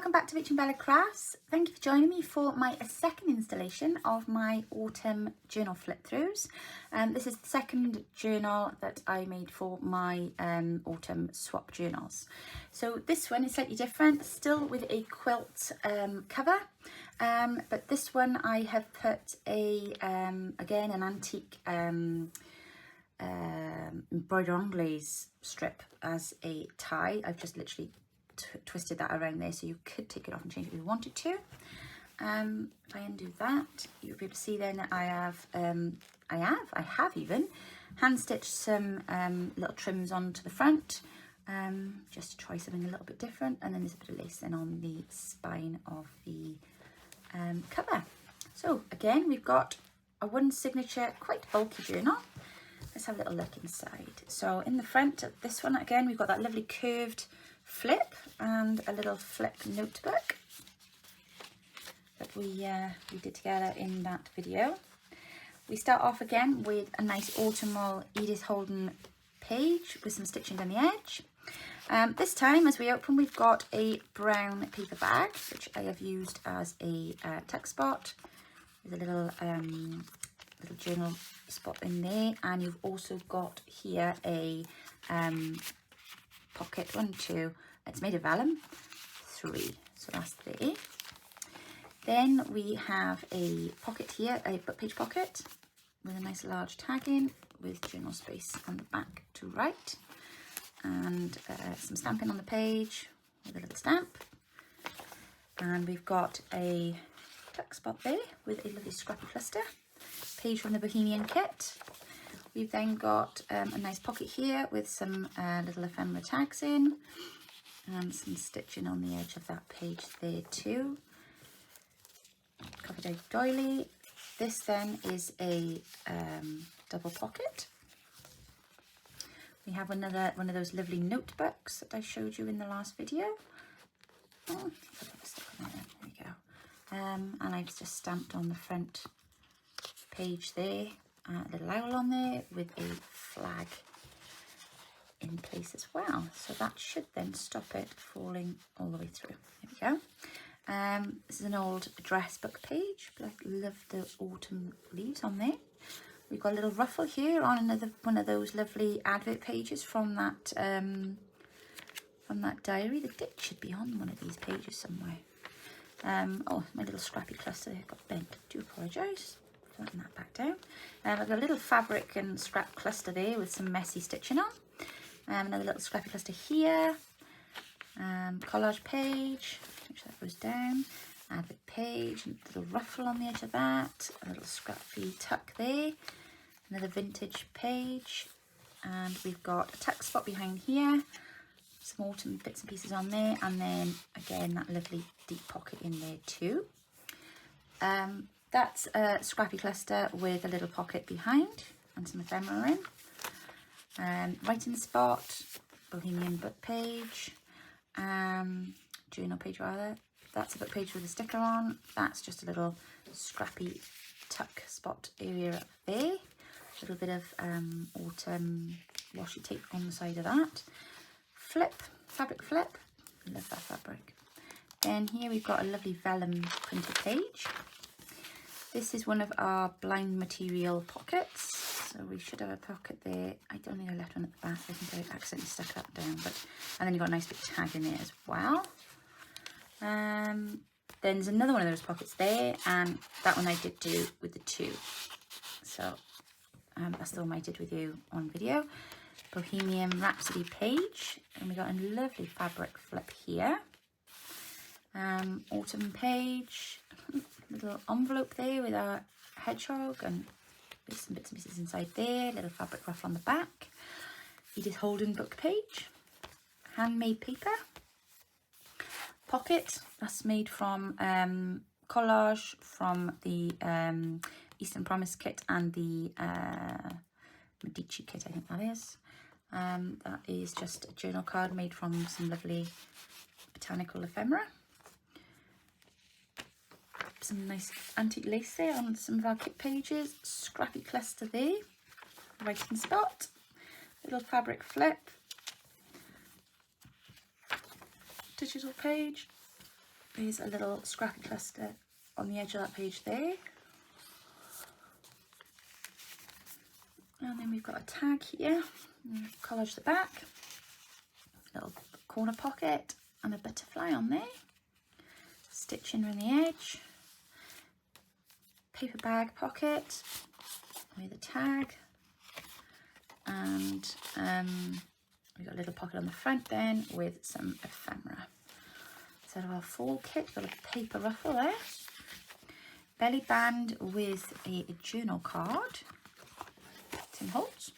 welcome back to Rich and Bella Crafts. Thank you for joining me for my second installation of my autumn journal flip throughs. This is the second journal that I made for my autumn swap journals. So this one is slightly different, still with a quilt cover, but this one I have put a again an antique embroidered anglaise strip as a tie. I've just literally twisted that around there, so you could take it off and change it if you wanted to. If I undo that, you'll be able to see then that I have even hand stitched some little trims onto the front, just to try something a little bit different. And then there's a bit of lace then on the spine of the cover. So again, we've got a one signature, quite bulky journal. Let's have a little look inside. So in the front of this one, again, we've got that lovely curved flip and a little flip notebook that we did together in that video. We start off again with a nice autumnal Edith Holden page with some stitching down the edge. This time, as we open, we've got a brown paper bag, which I have used as a tuck spot with a little journal spot in there, and you've also got here a pocket, 1, 2, it's made of vellum, 3, so that's there. Then we have a pocket here, a book page pocket with a nice large tag in with journal space on the back to write, and some stamping on the page with a little stamp. And we've got a tuck spot there with a lovely scrappy cluster, page from the Bohemian kit. We've then got a nice pocket here with some little ephemera tags in and some stitching on the edge of that page there too. Covered egg doily. This then is a double pocket. We have one of those lovely notebooks that I showed you in the last video. Oh, there we go. And I've just stamped on the front page there. A little owl on there with a flag in place as well, so that should then stop it falling all the way through. There we go. This is an old address book page, but I love the autumn leaves on there. We've got a little ruffle here on another one of those lovely advert pages from that diary. The date should be on one of these pages somewhere. Oh, my little scrappy cluster there got bent. I do apologise. Flatten that back down. I've got a little fabric and scrap cluster there with some messy stitching on. Another little scrappy cluster here. Collage page, make sure that goes down. Advert page, and a little ruffle on the edge of that. A little scrappy tuck there. Another vintage page. And we've got a tuck spot behind here. Some autumn bits and pieces on there. And then again, that lovely deep pocket in there too. That's a scrappy cluster with a little pocket behind and some ephemera in. Writing spot, Bohemian book page, journal page rather. That's a book page with a sticker on. That's just a little scrappy tuck spot area up there. A little bit of autumn washi tape on the side of that. Flip, fabric flip. Love that fabric. Then here we've got a lovely vellum printed page. This is one of our blind material pockets, so we should have a pocket there. I don't think I left one at the back. I think I accidentally stuck that down, but and then you've got a nice big tag in there as well. Then there's another one of those pockets there, and that one I did do with the 2. So that's the one I did with you on video. Bohemian Rhapsody page, and we got a lovely fabric flip here. Autumn page. Little envelope there with our hedgehog and some bits and pieces inside there. Little fabric ruffle on the back. Edith Holden book page. Handmade paper. Pocket. That's made from collage from the Eastern Promise kit and the Medici kit, I think that is. That is just a journal card made from some lovely botanical ephemera. Some nice antique lace there on some of our kit pages. Scrappy cluster there. Writing spot. Little fabric flip. Digital page. There's a little scrappy cluster on the edge of that page there. And then we've got a tag here, collage the back, little corner pocket and a butterfly on there, stitching around the edge, paper bag pocket with a tag, and we've got a little pocket on the front then with some ephemera. So our fall kit, got a paper ruffle there, belly band with a journal card, tin holes,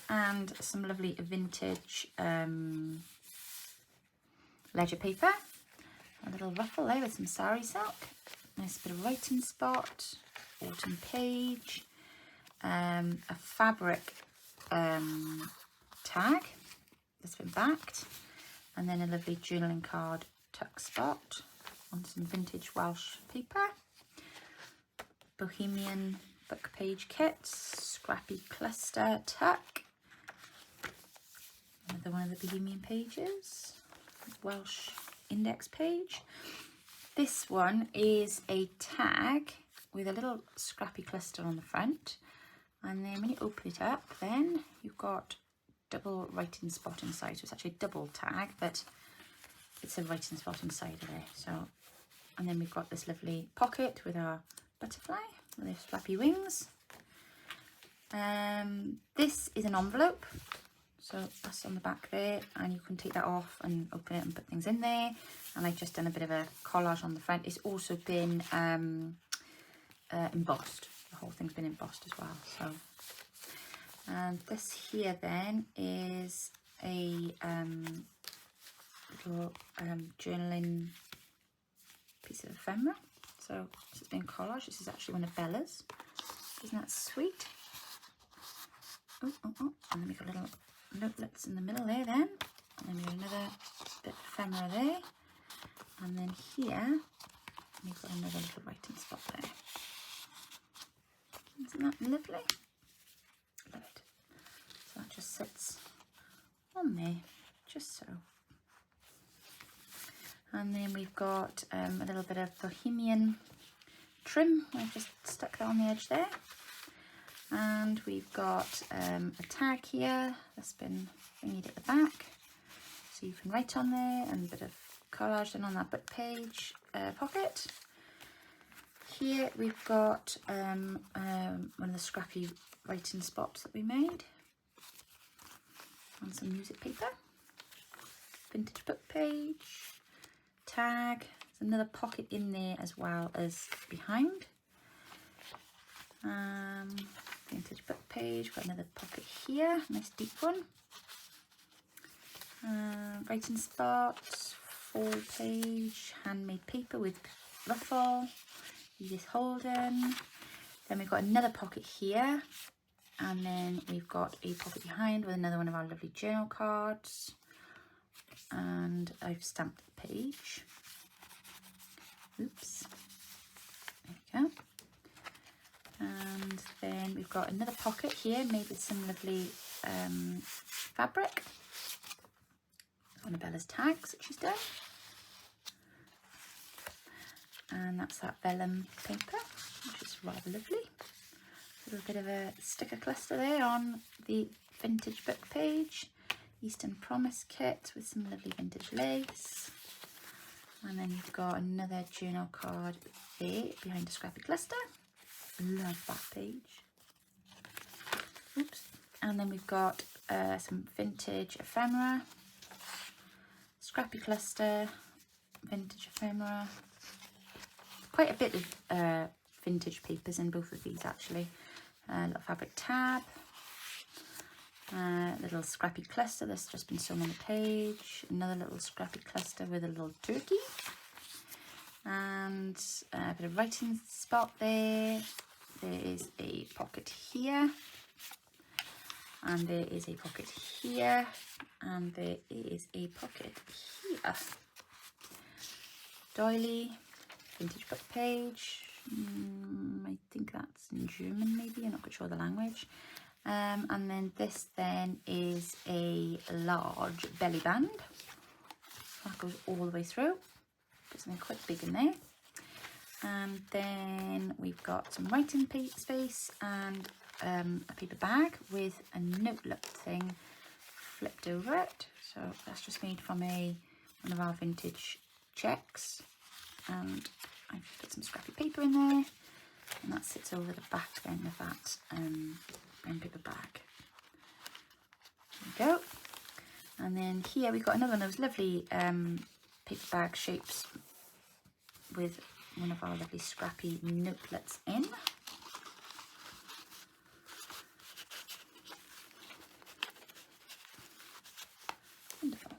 and some lovely vintage ledger paper, a little ruffle there with some sari silk, nice bit of writing spot, autumn page, a fabric tag that's been backed, and then a lovely journaling card tuck spot on some vintage Welsh paper, Bohemian book page kits, scrappy cluster tuck, another one of the Bohemian pages, Welsh index page. This one is a tag with a little scrappy cluster on the front, and then when you open it up then you've got double writing spot inside, so it's actually a double tag but it's a writing spot inside of there. So, and then we've got this lovely pocket with our butterfly with those flappy wings. This is an envelope, so that's on the back there, and you can take that off and open it and put things in there. And I've just done a bit of a collage on the front. It's also been embossed. The whole thing's been embossed as well. So, and this here then is a little journaling piece of ephemera. So this has been collaged. This is actually one of Bella's. Isn't that sweet? Oh, oh, oh. And then we've got little notelets in the middle there then. And then we've got another bit of ephemera there. And then here, we've got another little writing spot there. Isn't that lovely? Love it. So that just sits on there, just so. And then we've got a little bit of Bohemian trim. I've just stuck that on the edge there. And we've got a tag here that's been thingied at the back, so you can write on there, and a bit of collage done on that book page pocket. Here we've got one of the scrappy writing spots that we made on some music paper, vintage book page, tag. There's another pocket in there as well as behind. Vintage book page, got another pocket here, nice deep one. Writing spots, fall page, handmade paper with ruffle, Edith Holden. Then we've got another pocket here, and then we've got a pocket behind with another one of our lovely journal cards, and I've stamped the page. Oops, there we go. And then we've got another pocket here made with some lovely fabric. One of Bella's tags that she's done. And that's that vellum paper, which is rather lovely. A little bit of a sticker cluster there on the vintage book page. Eastern Promise kit with some lovely vintage lace. And then you've got another journal card there behind a scrappy cluster. Love that page. Oops. And then we've got some vintage ephemera, scrappy cluster, vintage ephemera. Quite a bit of vintage papers in both of these actually. Little fabric tab, little scrappy cluster that's just been sewn on the page, another little scrappy cluster with a little turkey, and a bit of writing spot there. There is a pocket here, and there is a pocket here, and there is a pocket here. Doily, vintage book page. I think that's in German maybe, I'm not quite sure the language. And then this then is a large belly band. That goes all the way through. put something quite big in there. And then we've got some writing space and a paper bag with a notelet thing flipped over it. So that's just made from one of our vintage checks. And I've just put some scrappy paper in there, and that sits over the back then of that brown paper bag. There we go. And then here we've got another one of those lovely paper bag shapes with one of our lovely scrappy notelets in. Wonderful.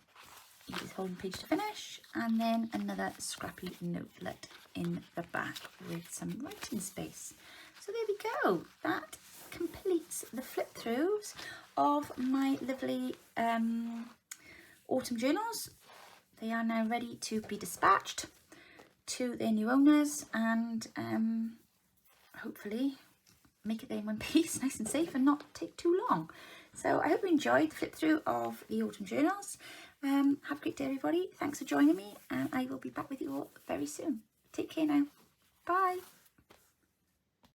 Easy holding page to finish, and then another scrappy notelet in the back with some writing space. So there we go. That completes the flip throughs of my lovely autumn journals. They are now ready to be dispatched to their new owners, and hopefully make it there in one piece, nice and safe, and not take too long. So I hope you enjoyed the flip through of the autumn journals. Have a great day, everybody. Thanks for joining me, and I will be back with you all very soon. Take care now. Bye.